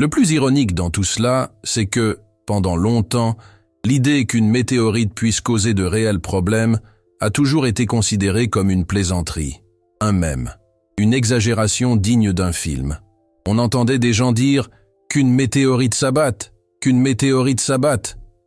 Le plus ironique dans tout cela, c'est que, pendant longtemps, l'idée qu'une météorite puisse causer de réels problèmes a toujours été considérée comme une plaisanterie, un mème, une exagération digne d'un film. On entendait des gens dire qu'une météorite s'abatte,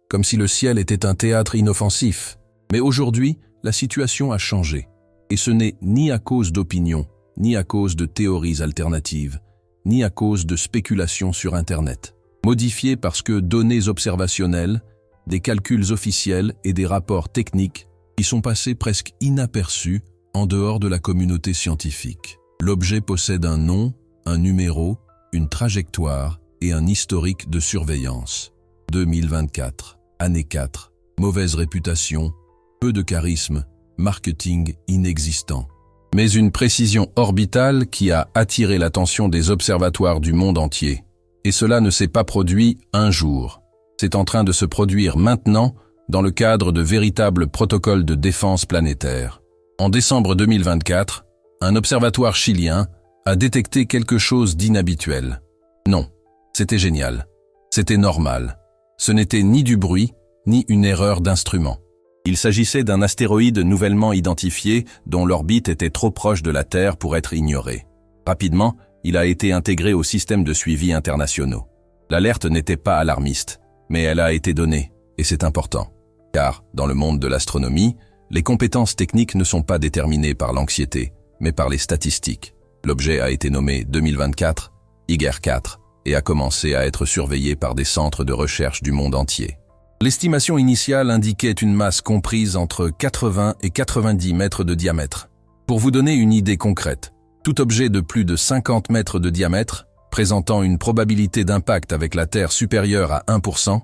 comme si le ciel était un théâtre inoffensif. Mais aujourd'hui, la situation a changé. Et ce n'est ni à cause d'opinions, ni à cause de théories alternatives, ni à cause de spéculations sur Internet. Modifié parce que données observationnelles, des calculs officiels et des rapports techniques qui sont passés presque inaperçus en dehors de la communauté scientifique. L'objet possède un nom, un numéro, une trajectoire et un historique de surveillance. 2024, année 4, mauvaise réputation, peu de charisme, marketing inexistant. Mais une précision orbitale qui a attiré l'attention des observatoires du monde entier. Et cela ne s'est pas produit un jour. C'est en train de se produire maintenant dans le cadre de véritables protocoles de défense planétaire. En décembre 2024, un observatoire chilien a détecté quelque chose d'inhabituel. Non, c'était génial. C'était normal. Ce n'était ni du bruit, ni une erreur d'instrument. Il s'agissait d'un astéroïde nouvellement identifié dont l'orbite était trop proche de la Terre pour être ignorée. Rapidement, il a été intégré au système de suivi internationaux. L'alerte n'était pas alarmiste, mais elle a été donnée, et c'est important. Car, dans le monde de l'astronomie, les compétences techniques ne sont pas déterminées par l'anxiété, mais par les statistiques. L'objet a été nommé 2024, Iger 4, et a commencé à être surveillé par des centres de recherche du monde entier. L'estimation initiale indiquait une masse comprise entre 80 et 90 mètres de diamètre. Pour vous donner une idée concrète, tout objet de plus de 50 mètres de diamètre, présentant une probabilité d'impact avec la Terre supérieure à 1%,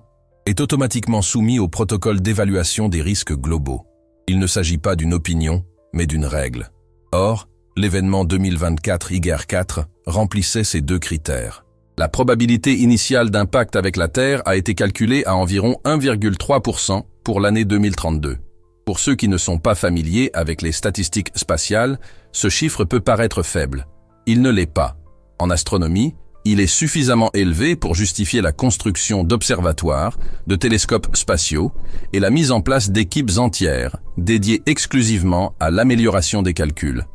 est automatiquement soumis au protocole d'évaluation des risques globaux. Il ne s'agit pas d'une opinion, mais d'une règle. Or, l'événement 2024 Iger 4 remplissait ces deux critères. La probabilité initiale d'impact avec la Terre a été calculée à environ 1,3% pour l'année 2032. Pour ceux qui ne sont pas familiers avec les statistiques spatiales, ce chiffre peut paraître faible. Il ne l'est pas. En astronomie, il est suffisamment élevé pour justifier la construction d'observatoires, de télescopes spatiaux et la mise en place d'équipes entières dédiées exclusivement à l'amélioration des calculs.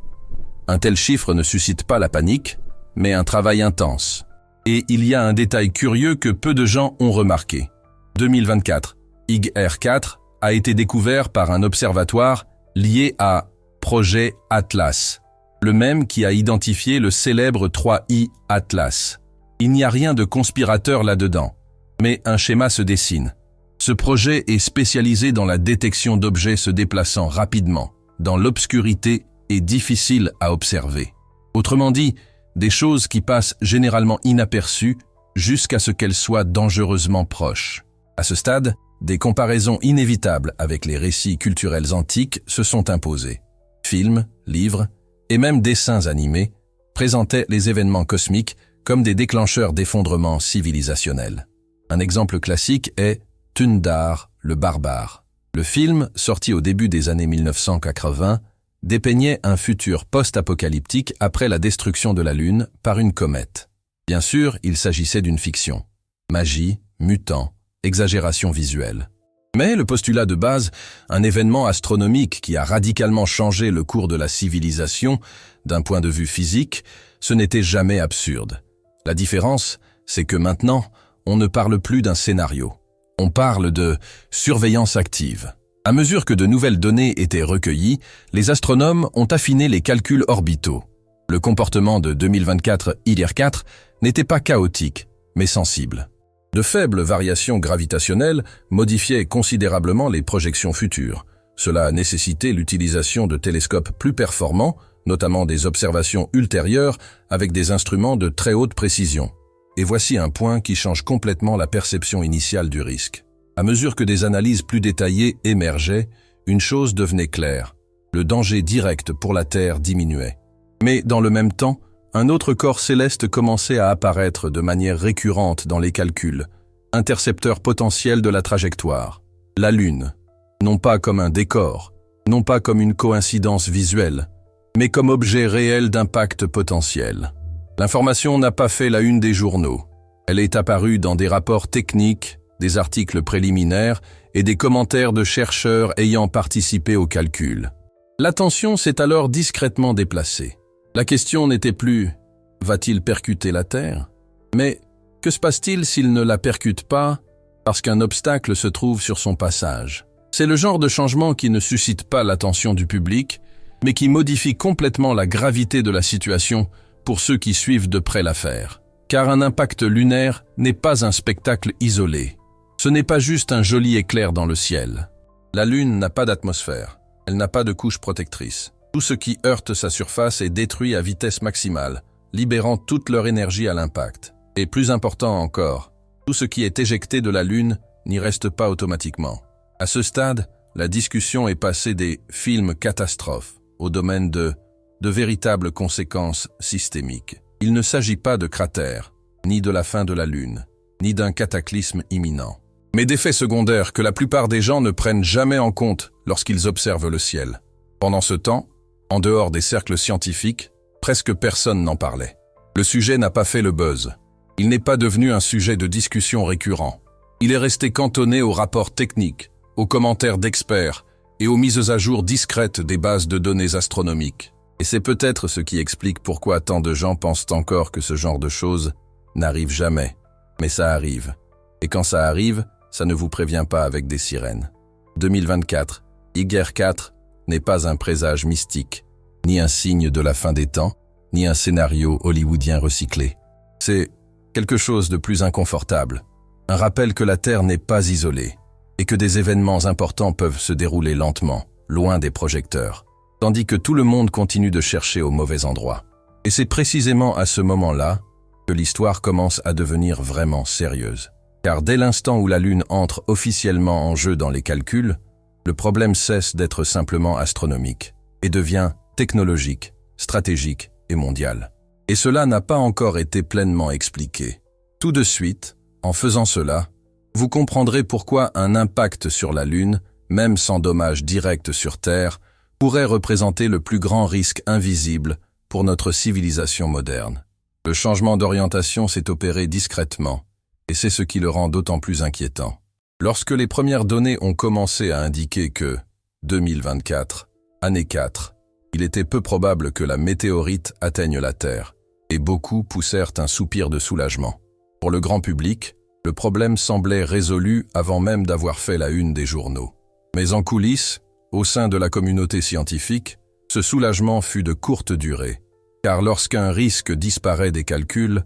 Un tel chiffre ne suscite pas la panique, mais un travail intense. Et il y a un détail curieux que peu de gens ont remarqué. 2024, Iger 4 a été découvert par un observatoire lié à Projet Atlas, le même qui a identifié le célèbre 3I Atlas. Il n'y a rien de conspirateur là-dedans, mais un schéma se dessine. Ce projet est spécialisé dans la détection d'objets se déplaçant rapidement, dans l'obscurité et difficile à observer. Autrement dit, des choses qui passent généralement inaperçues jusqu'à ce qu'elles soient dangereusement proches. À ce stade, des comparaisons inévitables avec les récits culturels antiques se sont imposées. Films, livres et même dessins animés présentaient les événements cosmiques comme des déclencheurs d'effondrements civilisationnels. Un exemple classique est Tundar, le barbare. Le film, sorti au début des années 1980, dépeignait un futur post-apocalyptique après la destruction de la Lune par une comète. Bien sûr, il s'agissait d'une fiction. Magie, mutants, exagération visuelle. Mais le postulat de base, un événement astronomique qui a radicalement changé le cours de la civilisation d'un point de vue physique, ce n'était jamais absurde. La différence, c'est que maintenant, on ne parle plus d'un scénario. On parle de surveillance active. À mesure que de nouvelles données étaient recueillies, les astronomes ont affiné les calculs orbitaux. Le comportement de 2024 Iger 4 n'était pas chaotique, mais sensible. De faibles variations gravitationnelles modifiaient considérablement les projections futures. Cela a nécessité l'utilisation de télescopes plus performants, notamment des observations ultérieures avec des instruments de très haute précision. Et voici un point qui change complètement la perception initiale du risque. À mesure que des analyses plus détaillées émergeaient, une chose devenait claire. Le danger direct pour la Terre diminuait. Mais dans le même temps, un autre corps céleste commençait à apparaître de manière récurrente dans les calculs, intercepteur potentiel de la trajectoire. La Lune, non pas comme un décor, non pas comme une coïncidence visuelle, mais comme objet réel d'impact potentiel. L'information n'a pas fait la une des journaux, Elle est apparue dans des rapports techniques, des articles préliminaires et des commentaires de chercheurs ayant participé au calcul. L'attention s'est alors discrètement déplacée. La question n'était plus « va-t-il percuter la Terre ?» mais « que se passe-t-il s'il ne la percute pas parce qu'un obstacle se trouve sur son passage ?» C'est le genre de changement qui ne suscite pas l'attention du public, mais qui modifie complètement la gravité de la situation pour ceux qui suivent de près l'affaire. Car un impact lunaire n'est pas un spectacle isolé. Ce n'est pas juste un joli éclair dans le ciel. La Lune n'a pas d'atmosphère. Elle n'a pas de couche protectrice. Tout ce qui heurte sa surface est détruit à vitesse maximale, libérant toute leur énergie à l'impact. Et plus important encore, tout ce qui est éjecté de la Lune n'y reste pas automatiquement. À ce stade, la discussion est passée des films catastrophes au domaine de véritables conséquences systémiques. Il ne s'agit pas de cratères, ni de la fin de la Lune, ni d'un cataclysme imminent, mais d'effets secondaires que la plupart des gens ne prennent jamais en compte lorsqu'ils observent le ciel. Pendant ce temps, en dehors des cercles scientifiques, presque personne n'en parlait. Le sujet n'a pas fait le buzz. Il n'est pas devenu un sujet de discussion récurrent. Il est resté cantonné aux rapports techniques, aux commentaires d'experts et aux mises à jour discrètes des bases de données astronomiques. Et c'est peut-être ce qui explique pourquoi tant de gens pensent encore que ce genre de choses n'arrive jamais. Mais ça arrive. Et quand ça arrive, ça ne vous prévient pas avec des sirènes. 2024, YR4 n'est pas un présage mystique, ni un signe de la fin des temps, ni un scénario hollywoodien recyclé. C'est quelque chose de plus inconfortable. Un rappel que la Terre n'est pas isolée, et que des événements importants peuvent se dérouler lentement, loin des projecteurs, tandis que tout le monde continue de chercher au mauvais endroit. Et c'est précisément à ce moment-là que l'histoire commence à devenir vraiment sérieuse. Car dès l'instant où la Lune entre officiellement en jeu dans les calculs, le problème cesse d'être simplement astronomique et devient technologique, stratégique et mondial. Et cela n'a pas encore été pleinement expliqué. Tout de suite, en faisant cela, vous comprendrez pourquoi un impact sur la Lune, même sans dommage direct sur Terre, pourrait représenter le plus grand risque invisible pour notre civilisation moderne. Le changement d'orientation s'est opéré discrètement, et c'est ce qui le rend d'autant plus inquiétant. Lorsque les premières données ont commencé à indiquer que, 2024, année 4, il était peu probable que la météorite atteigne la Terre, et beaucoup poussèrent un soupir de soulagement. Pour le grand public, le problème semblait résolu avant même d'avoir fait la une des journaux. Mais en coulisses, au sein de la communauté scientifique, ce soulagement fut de courte durée, car lorsqu'un risque disparaît des calculs,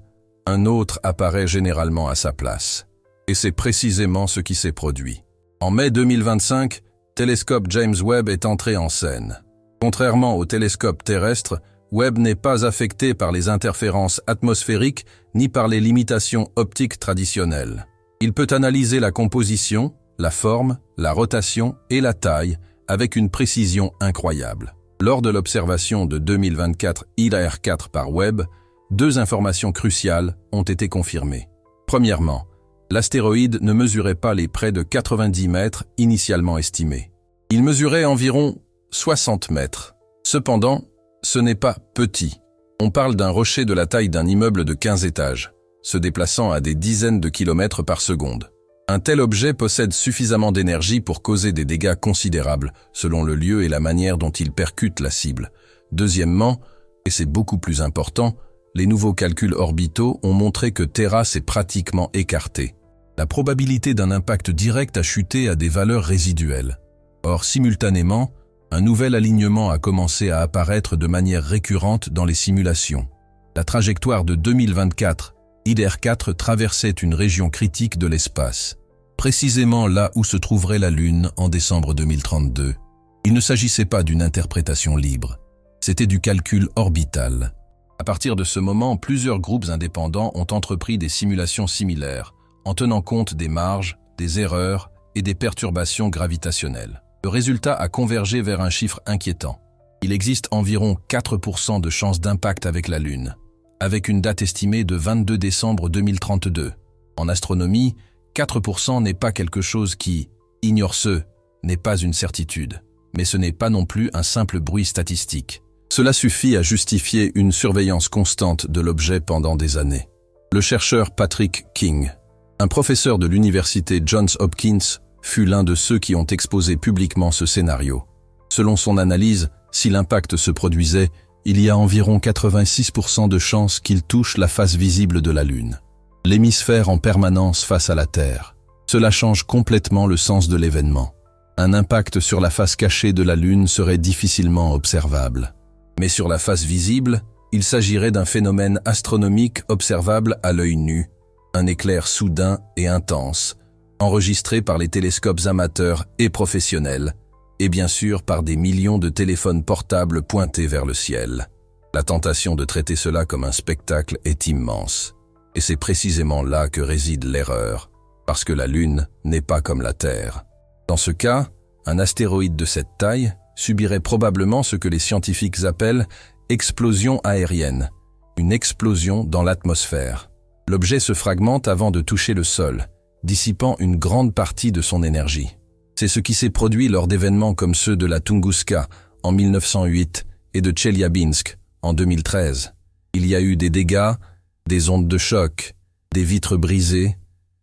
un autre apparaît généralement à sa place. Et c'est précisément ce qui s'est produit. En mai 2025, télescope James Webb est entré en scène. Contrairement au télescope terrestre, Webb n'est pas affecté par les interférences atmosphériques ni par les limitations optiques traditionnelles. Il peut analyser la composition, la forme, la rotation et la taille avec une précision incroyable. Lors de l'observation de 2024 YR4 par Webb, deux informations cruciales ont été confirmées. Premièrement, l'astéroïde ne mesurait pas les près de 90 mètres initialement estimés. Il mesurait environ 60 mètres. Cependant, ce n'est pas petit. On parle d'un rocher de la taille d'un immeuble de 15 étages, se déplaçant à des dizaines de kilomètres par seconde. Un tel objet possède suffisamment d'énergie pour causer des dégâts considérables, selon le lieu et la manière dont il percute la cible. Deuxièmement, et c'est beaucoup plus important, les nouveaux calculs orbitaux ont montré que Terra s'est pratiquement écartée. La probabilité d'un impact direct a chuté à des valeurs résiduelles. Or, simultanément, un nouvel alignement a commencé à apparaître de manière récurrente dans les simulations. La trajectoire de 2024, YR4 traversait une région critique de l'espace, précisément là où se trouverait la Lune en décembre 2032. Il ne s'agissait pas d'une interprétation libre, c'était du calcul orbital. À partir de ce moment, plusieurs groupes indépendants ont entrepris des simulations similaires, en tenant compte des marges, des erreurs et des perturbations gravitationnelles. Le résultat a convergé vers un chiffre inquiétant. Il existe environ 4% de chances d'impact avec la Lune, avec une date estimée de 22 décembre 2032. En astronomie, 4% n'est pas quelque chose qui, ignore ce, n'est pas une certitude, mais ce n'est pas non plus un simple bruit statistique. Cela suffit à justifier une surveillance constante de l'objet pendant des années. Le chercheur Patrick King, un professeur de l'université Johns Hopkins, fut l'un de ceux qui ont exposé publiquement ce scénario. Selon son analyse, si l'impact se produisait, il y a environ 86% de chances qu'il touche la face visible de la Lune. L'hémisphère en permanence face à la Terre. Cela change complètement le sens de l'événement. Un impact sur la face cachée de la Lune serait difficilement observable. Mais sur la face visible, il s'agirait d'un phénomène astronomique observable à l'œil nu, un éclair soudain et intense, enregistré par les télescopes amateurs et professionnels, et bien sûr par des millions de téléphones portables pointés vers le ciel. La tentation de traiter cela comme un spectacle est immense. Et c'est précisément là que réside l'erreur, parce que la Lune n'est pas comme la Terre. Dans ce cas, un astéroïde de cette taille subirait probablement ce que les scientifiques appellent explosion aérienne, une explosion dans l'atmosphère. L'objet se fragmente avant de toucher le sol, dissipant une grande partie de son énergie. C'est ce qui s'est produit lors d'événements comme ceux de la Tunguska en 1908 et de Tcheliabinsk en 2013. Il y a eu des dégâts, des ondes de choc, des vitres brisées,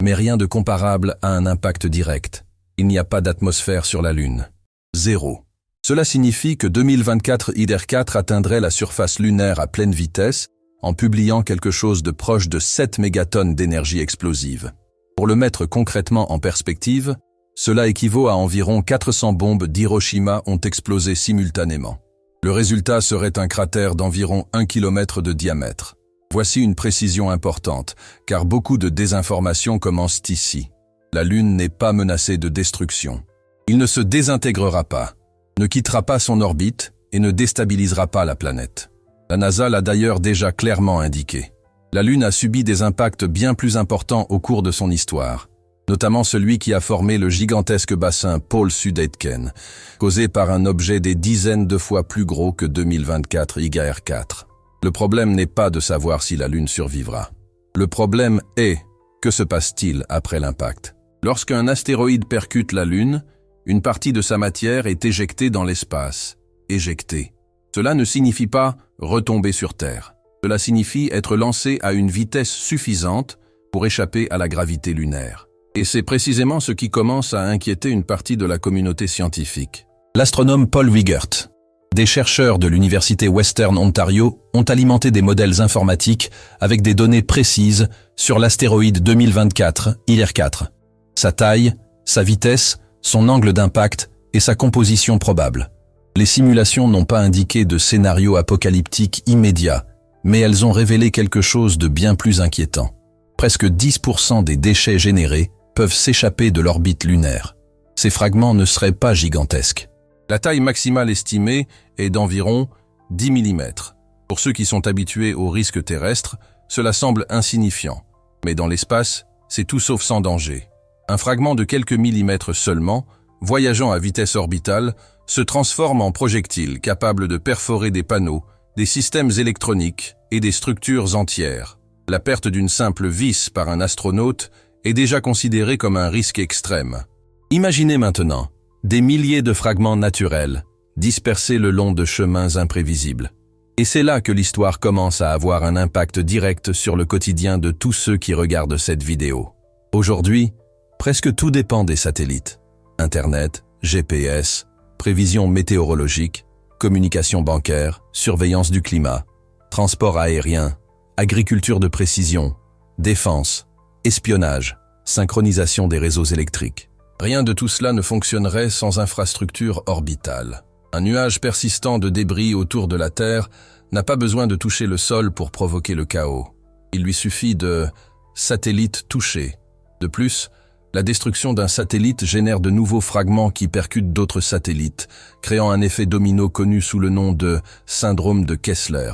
mais rien de comparable à un impact direct. Il n'y a pas d'atmosphère sur la Lune. 0. Cela signifie que 2024 IDER-4 atteindrait la surface lunaire à pleine vitesse en publiant quelque chose de proche de 7 mégatonnes d'énergie explosive. Pour le mettre concrètement en perspective, cela équivaut à environ 400 bombes d'Hiroshima ont explosé simultanément. Le résultat serait un cratère d'environ 1 km de diamètre. Voici une précision importante, car beaucoup de désinformation commencent ici. La Lune n'est pas menacée de destruction. Il ne se désintégrera pas, ne quittera pas son orbite et ne déstabilisera pas la planète. La NASA l'a d'ailleurs déjà clairement indiqué. La Lune a subi des impacts bien plus importants au cours de son histoire, notamment celui qui a formé le gigantesque bassin Paul-Sudetken, causé par un objet des dizaines de fois plus gros que 2024 IDER-4. Le problème n'est pas de savoir si la Lune survivra. Le problème est, que se passe-t-il après l'impact? Lorsqu'un astéroïde percute la Lune, une partie de sa matière est éjectée dans l'espace. Éjectée. Cela ne signifie pas retomber sur Terre. Cela signifie être lancé à une vitesse suffisante pour échapper à la gravité lunaire. Et c'est précisément ce qui commence à inquiéter une partie de la communauté scientifique. L'astronome Paul Wiegert, des chercheurs de l'Université Western Ontario ont alimenté des modèles informatiques avec des données précises sur l'astéroïde 2024 IDER-4. Sa taille, sa vitesse, son angle d'impact et sa composition probable. Les simulations n'ont pas indiqué de scénario apocalyptique immédiat, mais elles ont révélé quelque chose de bien plus inquiétant. Presque 10% des déchets générés peuvent s'échapper de l'orbite lunaire. Ces fragments ne seraient pas gigantesques. La taille maximale estimée est d'environ 10 mm. Pour ceux qui sont habitués aux risques terrestres, cela semble insignifiant. Mais dans l'espace, c'est tout sauf sans danger. Un fragment de quelques millimètres seulement, voyageant à vitesse orbitale, se transforme en projectile capable de perforer des panneaux, des systèmes électroniques et des structures entières. La perte d'une simple vis par un astronaute est déjà considérée comme un risque extrême. Imaginez maintenant des milliers de fragments naturels, dispersés le long de chemins imprévisibles. Et c'est là que l'histoire commence à avoir un impact direct sur le quotidien de tous ceux qui regardent cette vidéo. Aujourd'hui, presque tout dépend des satellites. Internet, GPS, prévisions météorologiques, communication bancaire, surveillance du climat, transport aérien, agriculture de précision, défense, espionnage, synchronisation des réseaux électriques. Rien de tout cela ne fonctionnerait sans infrastructure orbitale. Un nuage persistant de débris autour de la Terre n'a pas besoin de toucher le sol pour provoquer le chaos. Il lui suffit de satellites touchés. De plus, la destruction d'un satellite génère de nouveaux fragments qui percutent d'autres satellites, créant un effet domino connu sous le nom de syndrome de Kessler,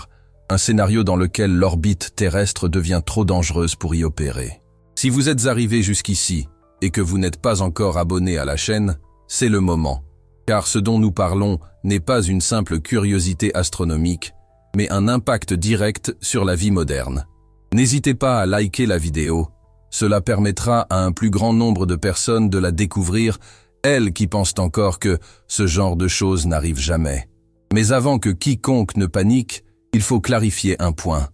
un scénario dans lequel l'orbite terrestre devient trop dangereuse pour y opérer. Si vous êtes arrivé jusqu'ici et que vous n'êtes pas encore abonné à la chaîne, c'est le moment. Car ce dont nous parlons n'est pas une simple curiosité astronomique, mais un impact direct sur la vie moderne. N'hésitez pas à liker la vidéo. Cela permettra à un plus grand nombre de personnes de la découvrir, elles qui pensent encore que ce genre de choses n'arrive jamais. Mais avant que quiconque ne panique, il faut clarifier un point.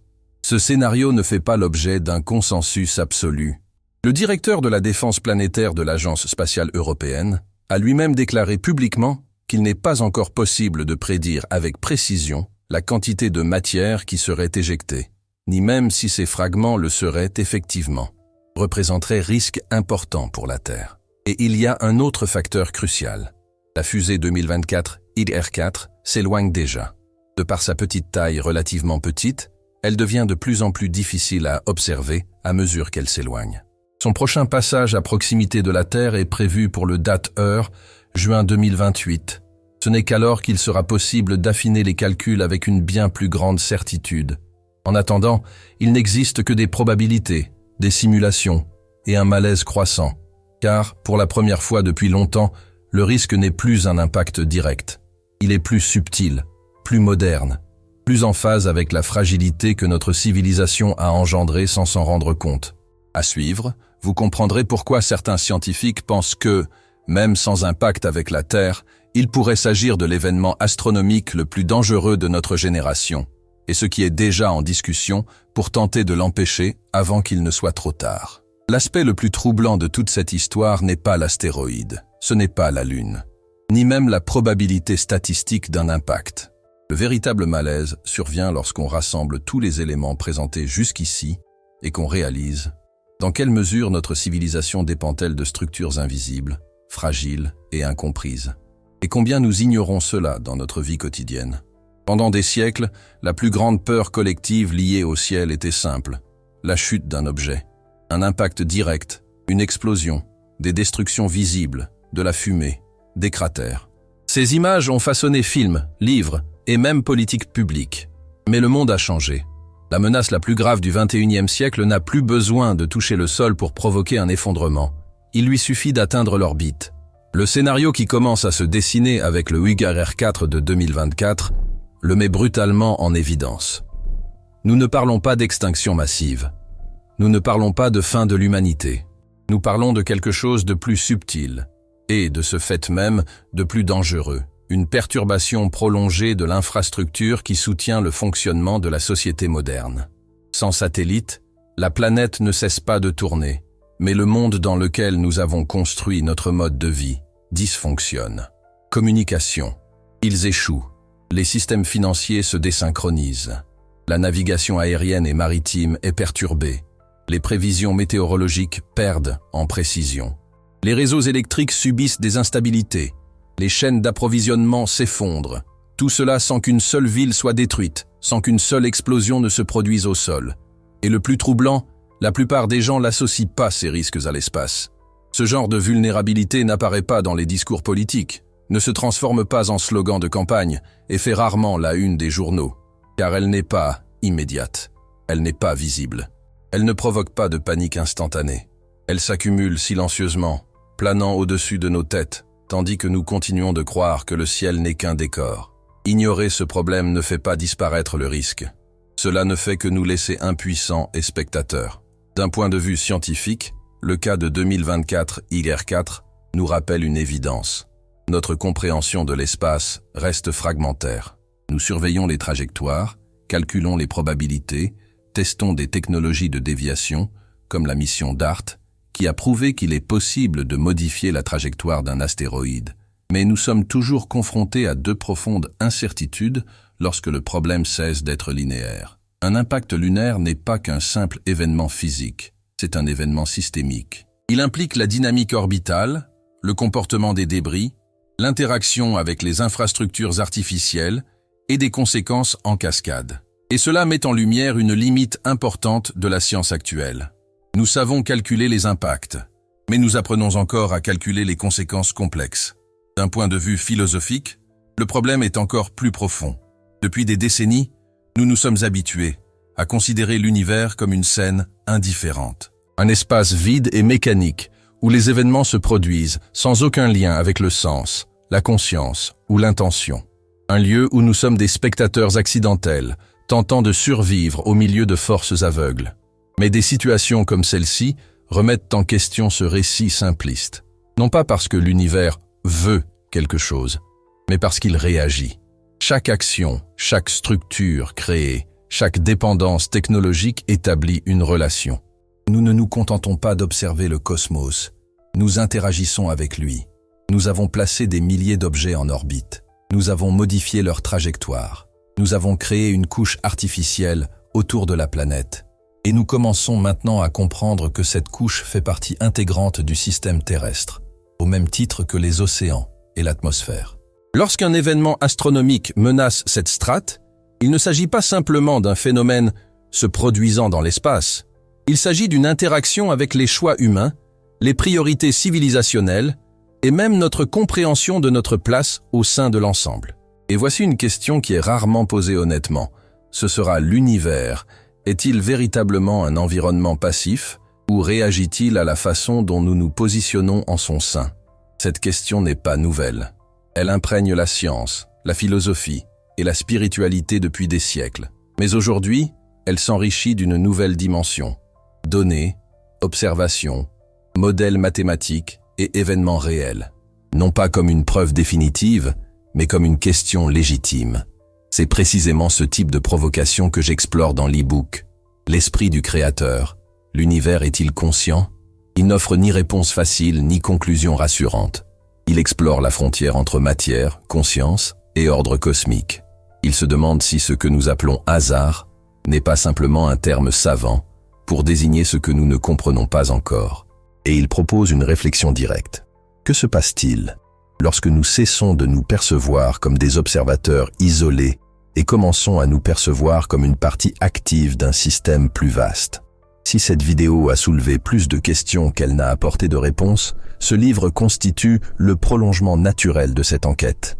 Ce scénario ne fait pas l'objet d'un consensus absolu. Le directeur de la défense planétaire de l'Agence spatiale européenne a lui-même déclaré publiquement qu'il n'est pas encore possible de prédire avec précision la quantité de matière qui serait éjectée, ni même si ces fragments le seraient effectivement, représenteraient risque important pour la Terre. Et il y a un autre facteur crucial. La fusée 2024 IR-4 s'éloigne déjà. De par sa petite taille relativement petite, elle devient de plus en plus difficile à observer à mesure qu'elle s'éloigne. Son prochain passage à proximité de la Terre est prévu pour le date-heure, juin 2028. Ce n'est qu'alors qu'il sera possible d'affiner les calculs avec une bien plus grande certitude. En attendant, il n'existe que des probabilités, des simulations et un malaise croissant. Car, pour la première fois depuis longtemps, le risque n'est plus un impact direct. Il est plus subtil, plus moderne, plus en phase avec la fragilité que notre civilisation a engendrée sans s'en rendre compte. À suivre, vous comprendrez pourquoi certains scientifiques pensent que, même sans impact avec la Terre, il pourrait s'agir de l'événement astronomique le plus dangereux de notre génération, et ce qui est déjà en discussion pour tenter de l'empêcher avant qu'il ne soit trop tard. L'aspect le plus troublant de toute cette histoire n'est pas l'astéroïde, ce n'est pas la Lune, ni même la probabilité statistique d'un impact. Le véritable malaise survient lorsqu'on rassemble tous les éléments présentés jusqu'ici et qu'on réalise dans quelle mesure notre civilisation dépend-elle de structures invisibles, fragiles et incomprises. Et combien nous ignorons cela dans notre vie quotidienne. Pendant des siècles, la plus grande peur collective liée au ciel était simple, la chute d'un objet. Un impact direct, une explosion, des destructions visibles, de la fumée, des cratères. Ces images ont façonné films, livres et même politiques publiques. Mais le monde a changé. La menace la plus grave du XXIe siècle n'a plus besoin de toucher le sol pour provoquer un effondrement. Il lui suffit d'atteindre l'orbite. Le scénario qui commence à se dessiner avec le IR-4 de 2024 le met brutalement en évidence. Nous ne parlons pas d'extinction massive. Nous ne parlons pas de fin de l'humanité. Nous parlons de quelque chose de plus subtil et, de ce fait même, de plus dangereux. Une perturbation prolongée de l'infrastructure qui soutient le fonctionnement de la société moderne. Sans satellite, la planète ne cesse pas de tourner, mais le monde dans lequel nous avons construit notre mode de vie dysfonctionne. Communication. Ils échouent. Les systèmes financiers se désynchronisent. La navigation aérienne et maritime est perturbée. Les prévisions météorologiques perdent en précision. Les réseaux électriques subissent des instabilités. Les chaînes d'approvisionnement s'effondrent. Tout cela sans qu'une seule ville soit détruite, sans qu'une seule explosion ne se produise au sol. Et le plus troublant, la plupart des gens n'associent pas ces risques à l'espace. Ce genre de vulnérabilité n'apparaît pas dans les discours politiques, ne se transforme pas en slogan de campagne et fait rarement la une des journaux, car elle n'est pas immédiate, elle n'est pas visible. Elle ne provoque pas de panique instantanée. Elle s'accumule silencieusement, planant au-dessus de nos têtes, tandis que nous continuons de croire que le ciel n'est qu'un décor. Ignorer ce problème ne fait pas disparaître le risque. Cela ne fait que nous laisser impuissants et spectateurs. D'un point de vue scientifique, le cas de 2024 IR-4 nous rappelle une évidence. Notre compréhension de l'espace reste fragmentaire. Nous surveillons les trajectoires, calculons les probabilités, testons des technologies de déviation, comme la mission DART, qui a prouvé qu'il est possible de modifier la trajectoire d'un astéroïde. Mais nous sommes toujours confrontés à deux profondes incertitudes lorsque le problème cesse d'être linéaire. Un impact lunaire n'est pas qu'un simple événement physique, c'est un événement systémique. Il implique la dynamique orbitale, le comportement des débris, l'interaction avec les infrastructures artificielles et des conséquences en cascade. Et cela met en lumière une limite importante de la science actuelle. Nous savons calculer les impacts, mais nous apprenons encore à calculer les conséquences complexes. D'un point de vue philosophique, le problème est encore plus profond. Depuis des décennies, nous nous sommes habitués à considérer l'univers comme une scène indifférente. Un espace vide et mécanique où les événements se produisent sans aucun lien avec le sens, la conscience ou l'intention. Un lieu où nous sommes des spectateurs accidentels, tentant de survivre au milieu de forces aveugles. Mais des situations comme celle-ci remettent en question ce récit simpliste. Non pas parce que l'univers veut quelque chose, mais parce qu'il réagit. Chaque action, chaque structure créée, Chaque dépendance technologique établit une relation. Nous ne nous contentons pas d'observer le cosmos, nous interagissons avec lui. Nous avons placé des milliers d'objets en orbite. Nous avons modifié leur trajectoire. Nous avons créé une couche artificielle autour de la planète. Et nous commençons maintenant à comprendre que cette couche fait partie intégrante du système terrestre, au même titre que les océans et l'atmosphère. Lorsqu'un événement astronomique menace cette strate, il ne s'agit pas simplement d'un phénomène se produisant dans l'espace. Il s'agit d'une interaction avec les choix humains, les priorités civilisationnelles et même notre compréhension de notre place au sein de l'ensemble. Et voici une question qui est rarement posée honnêtement. Ce sera l'univers. Est-il véritablement un environnement passif ou réagit-il à la façon dont nous nous positionnons en son sein? Cette question n'est pas nouvelle. Elle imprègne la science, la philosophie et la spiritualité depuis des siècles. Mais aujourd'hui, elle s'enrichit d'une nouvelle dimension. Données, observations, modèles mathématiques et événements réels. Non pas comme une preuve définitive, mais comme une question légitime. C'est précisément ce type de provocation que j'explore dans l'e-book. L'esprit du créateur. L'univers est-il conscient? Il n'offre ni réponse facile ni conclusion rassurante. Il explore la frontière entre matière, conscience et ordre cosmique. Il se demande si ce que nous appelons hasard n'est pas simplement un terme savant pour désigner ce que nous ne comprenons pas encore. Et il propose une réflexion directe. Que se passe-t-il lorsque nous cessons de nous percevoir comme des observateurs isolés et commençons à nous percevoir comme une partie active d'un système plus vaste? Si cette vidéo a soulevé plus de questions qu'elle n'a apporté de réponses, ce livre constitue le prolongement naturel de cette enquête.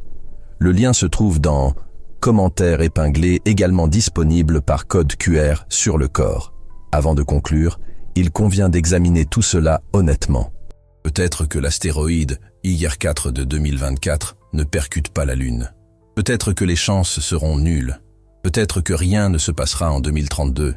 Le lien se trouve dans commentaires épinglés également disponibles par code QR sur le corps. Avant de conclure, il convient d'examiner tout cela honnêtement. Peut-être que l'astéroïde IR4 de 2024 ne percute pas la Lune. Peut-être que les chances seront nulles. Peut-être que rien ne se passera en 2032.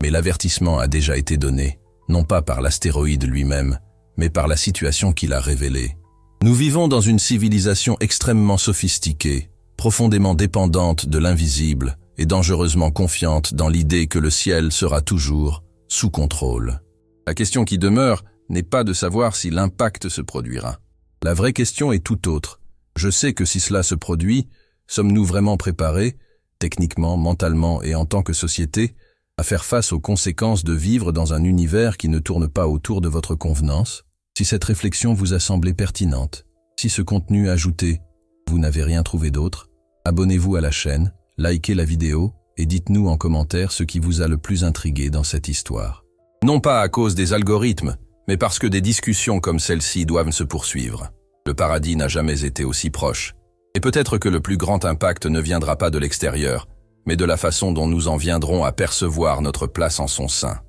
Mais l'avertissement a déjà été donné, non pas par l'astéroïde lui-même, mais par la situation qu'il a révélée. Nous vivons dans une civilisation extrêmement sophistiquée, profondément dépendante de l'invisible et dangereusement confiante dans l'idée que le ciel sera toujours sous contrôle. La question qui demeure n'est pas de savoir si l'impact se produira. La vraie question est tout autre. Je sais que si cela se produit, sommes-nous vraiment préparés, techniquement, mentalement et en tant que société, à faire face aux conséquences de vivre dans un univers qui ne tourne pas autour de votre convenance? Si cette réflexion vous a semblé pertinente, si ce contenu ajouté, vous n'avez rien trouvé d'autre, abonnez-vous à la chaîne, likez la vidéo et dites-nous en commentaire ce qui vous a le plus intrigué dans cette histoire. Non pas à cause des algorithmes, mais parce que des discussions comme celle-ci doivent se poursuivre. Le paradis n'a jamais été aussi proche. Et peut-être que le plus grand impact ne viendra pas de l'extérieur, mais de la façon dont nous en viendrons à percevoir notre place en son sein.